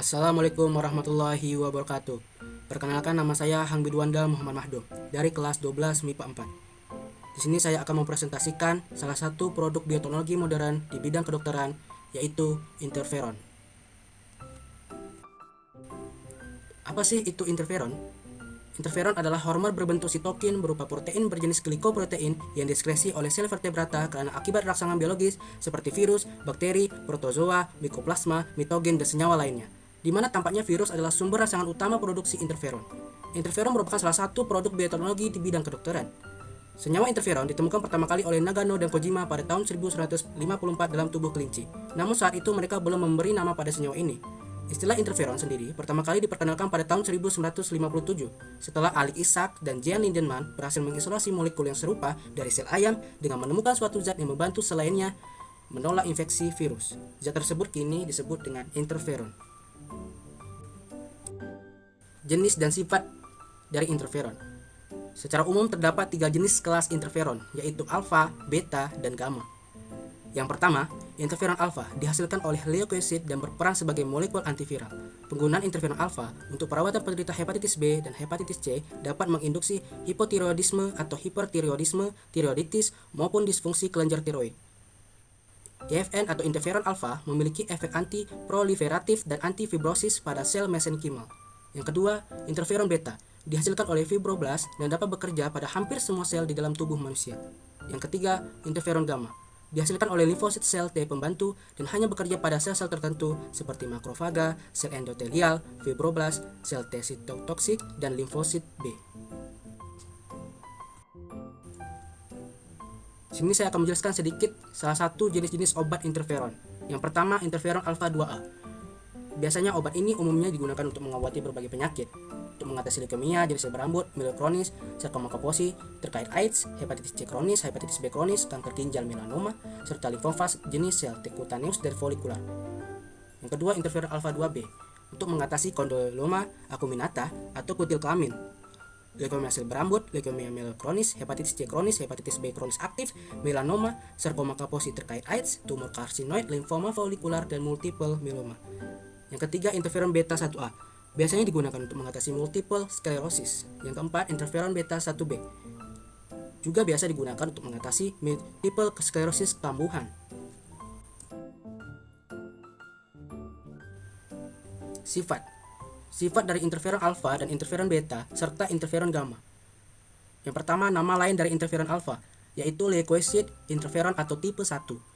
Assalamualaikum warahmatullahi wabarakatuh. Perkenalkan, nama saya Hang Bidwandal Muhammad Mahdo dari kelas 12 MIPA 4. Di sini saya akan mempresentasikan salah satu produk bioteknologi modern di bidang kedokteran, yaitu interferon. Apa sih itu interferon? Interferon adalah hormon berbentuk sitokin berupa protein berjenis glikoprotein yang diskresi oleh sel vertebrata karena akibat rangsangan biologis seperti virus, bakteri, protozoa, mikroplasma, mitogen, dan senyawa lainnya, di mana tampaknya virus adalah sumber rangsangan utama produksi interferon. Interferon merupakan salah satu produk bioteknologi di bidang kedokteran. Senyawa interferon ditemukan pertama kali oleh Nagano dan Kojima pada tahun 1154 dalam tubuh kelinci. Namun saat itu mereka belum memberi nama pada senyawa ini. Istilah interferon sendiri pertama kali diperkenalkan pada tahun 1957 setelah Ali Isaac dan Jan Lindemann berhasil mengisolasi molekul yang serupa dari sel ayam dengan menemukan suatu zat yang membantu sel lainnya menolak infeksi virus. Zat tersebut kini disebut dengan interferon. Jenis dan sifat dari interferon. Secara umum terdapat 3 jenis kelas interferon, yaitu alfa, beta, dan gamma. Yang pertama, interferon alfa dihasilkan oleh leukosit dan berperan sebagai molekul antiviral. Penggunaan interferon alfa untuk perawatan penderita hepatitis B dan hepatitis C dapat menginduksi hipotiroidisme atau hipertiroidisme, tiroiditis, maupun disfungsi kelenjar tiroid. IFN atau interferon alfa memiliki efek anti-proliferatif dan antifibrosis pada sel mesenkimal. Yang kedua, interferon beta dihasilkan oleh fibroblast dan dapat bekerja pada hampir semua sel di dalam tubuh manusia. Yang ketiga, interferon gamma dihasilkan oleh limfosit sel T pembantu dan hanya bekerja pada sel-sel tertentu seperti makrofaga, sel endotelial, fibroblast, sel T sitotoksik, dan limfosit B. Sini saya akan menjelaskan sedikit salah satu jenis-jenis obat interferon. Yang pertama, interferon alfa 2A. Biasanya obat ini umumnya digunakan untuk mengobati berbagai penyakit, untuk mengatasi leukemia jenis sel berambut, mielokronis, sarkoma kaposi, terkait AIDS, hepatitis C kronis, hepatitis B kronis, kanker ginjal melanoma, serta limfoma jenis sel T kutaneus dan folikular. Yang kedua, interferon alfa 2B untuk mengatasi kondyloma acuminata atau kutil kelamin, leukemia sel berambut, leukemia mielokronis, hepatitis C kronis, hepatitis B kronis aktif, melanoma, sarkoma kaposi terkait AIDS, tumor karsinoid, limfoma folikular, dan multiple myeloma. Yang ketiga, interferon beta 1A biasanya digunakan untuk mengatasi multiple sclerosis. Yang keempat, interferon beta 1B juga biasa digunakan untuk mengatasi multiple sclerosis kambuhan. Sifat dari interferon alfa dan interferon beta serta interferon gamma. Yang pertama, nama lain dari interferon alfa yaitu leukosit interferon atau tipe 1.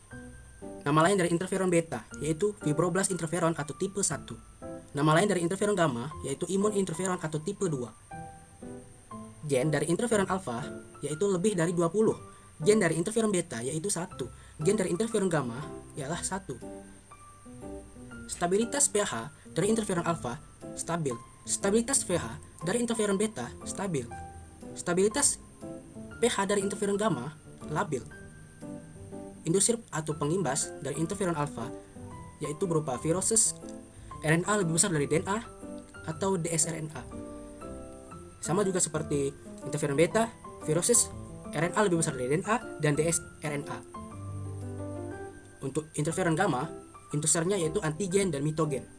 Nama lain dari interferon beta yaitu fibroblast interferon atau tipe 1. Nama lain dari interferon gamma yaitu imun interferon atau tipe 2. Gen dari interferon alfa yaitu lebih dari 20. Gen dari interferon beta yaitu 1. Gen dari interferon gamma ialah 1. Stabilitas pH dari interferon alfa stabil. Stabilitas pH dari interferon beta stabil. Stabilitas pH dari interferon gamma labil. Indusir atau pengimbas dari interferon alfa yaitu berupa viruses RNA lebih besar dari DNA atau dsRNA. Sama juga seperti interferon beta, viruses RNA lebih besar dari DNA dan dsRNA. Untuk interferon gamma, indusirnya yaitu antigen dan mitogen.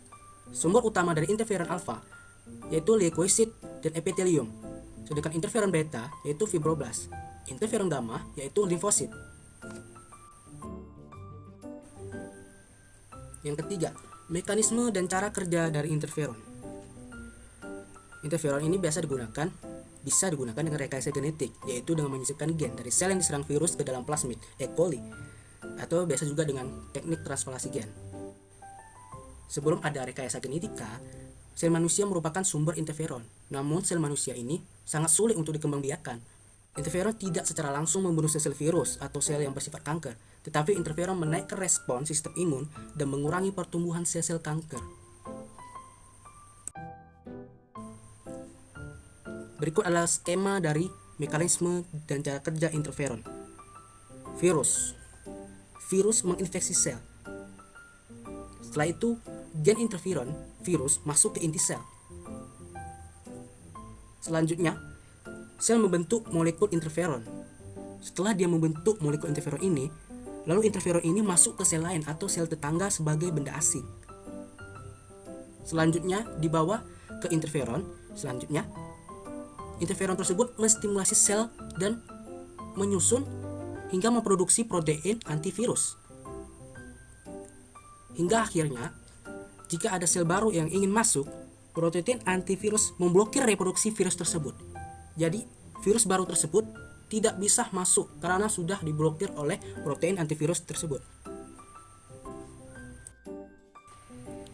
Sumber utama dari interferon alfa yaitu leukosit dan epitelium. Sedangkan interferon beta yaitu fibroblast. Interferon gamma yaitu limfosit. Yang ketiga, mekanisme dan cara kerja dari interferon. Interferon ini bisa digunakan dengan rekayasa genetik, yaitu dengan menyisipkan gen dari sel yang diserang virus ke dalam plasmid E. coli, atau biasa juga dengan teknik transplantasi gen. Sebelum ada rekayasa genetika, sel manusia merupakan sumber interferon. Namun sel manusia ini sangat sulit untuk dikembangbiakkan. Interferon tidak secara langsung membunuh sel virus atau sel yang bersifat kanker, tetapi interferon menaikkan respon sistem imun dan mengurangi pertumbuhan sel-sel kanker. Berikut adalah skema dari mekanisme dan cara kerja interferon. Virus menginfeksi sel. Setelah itu, gen interferon virus masuk ke inti sel. Selanjutnya, sel membentuk molekul interferon. Setelah dia membentuk molekul interferon ini, lalu interferon ini masuk ke sel lain atau sel tetangga sebagai benda asing. selanjutnya dibawa ke interferon. Selanjutnya, interferon tersebut menstimulasi sel dan menyusun hingga memproduksi protein antivirus. Hingga akhirnya, jika ada sel baru yang ingin masuk, protein antivirus memblokir reproduksi virus tersebut. Jadi, virus baru tersebut tidak bisa masuk karena sudah diblokir oleh protein antivirus tersebut.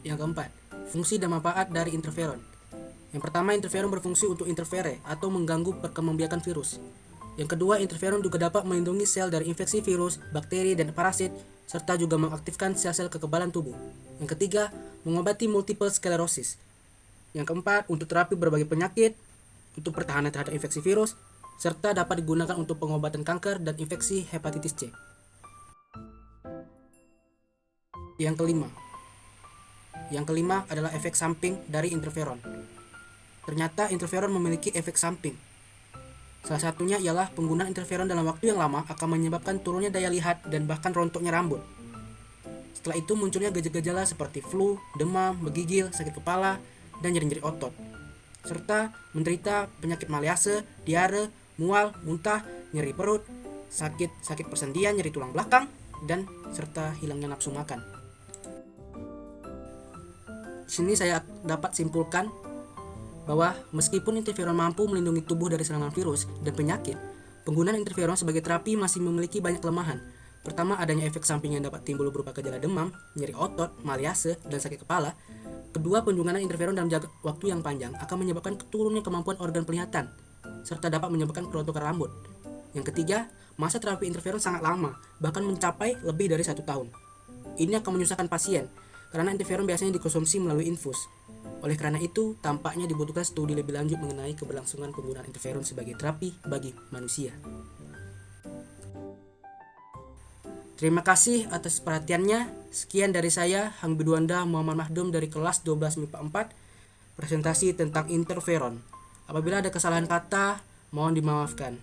Yang keempat, fungsi dan manfaat dari interferon. Yang pertama, interferon berfungsi untuk interfere atau mengganggu perkembangbiakan virus. Yang kedua, interferon juga dapat melindungi sel dari infeksi virus, bakteri, dan parasit, serta juga mengaktifkan sel-sel kekebalan tubuh. Yang ketiga, mengobati multiple sclerosis. Yang keempat, untuk terapi berbagai penyakit, untuk pertahanan terhadap infeksi virus, serta dapat digunakan untuk pengobatan kanker dan infeksi hepatitis C. Yang kelima adalah efek samping dari interferon. Ternyata interferon memiliki efek samping. Salah satunya ialah penggunaan interferon dalam waktu yang lama akan menyebabkan turunnya daya lihat dan bahkan rontoknya rambut. Setelah itu munculnya gejala-gejala seperti flu, demam, menggigil, sakit kepala, dan nyeri-nyeri otot. Serta menderita penyakit maliase, diare, mual, muntah, nyeri perut, sakit persendian, nyeri tulang belakang, dan serta hilangnya nafsu makan. Di sini saya dapat simpulkan bahwa meskipun interferon mampu melindungi tubuh dari serangan virus dan penyakit, penggunaan interferon sebagai terapi masih memiliki banyak kelemahan. Pertama, adanya efek samping yang dapat timbul berupa gejala demam, nyeri otot, maliase, dan sakit kepala. Kedua, penggunaan interferon dalam jangka waktu yang panjang akan menyebabkan turunnya kemampuan organ penglihatan, serta dapat menyebabkan kerontokan rambut. Yang ketiga, masa terapi interferon sangat lama, bahkan mencapai lebih dari 1 tahun. Ini akan menyusahkan pasien, karena interferon biasanya dikonsumsi melalui infus. Oleh karena itu, tampaknya dibutuhkan studi lebih lanjut mengenai keberlangsungan penggunaan interferon sebagai terapi bagi manusia. Terima kasih atas perhatiannya. Sekian dari saya, Hang Biduanda Muhammad Mahdum dari kelas 12 MIPA 4, presentasi tentang interferon. Apabila ada kesalahan kata, mohon dimaafkan.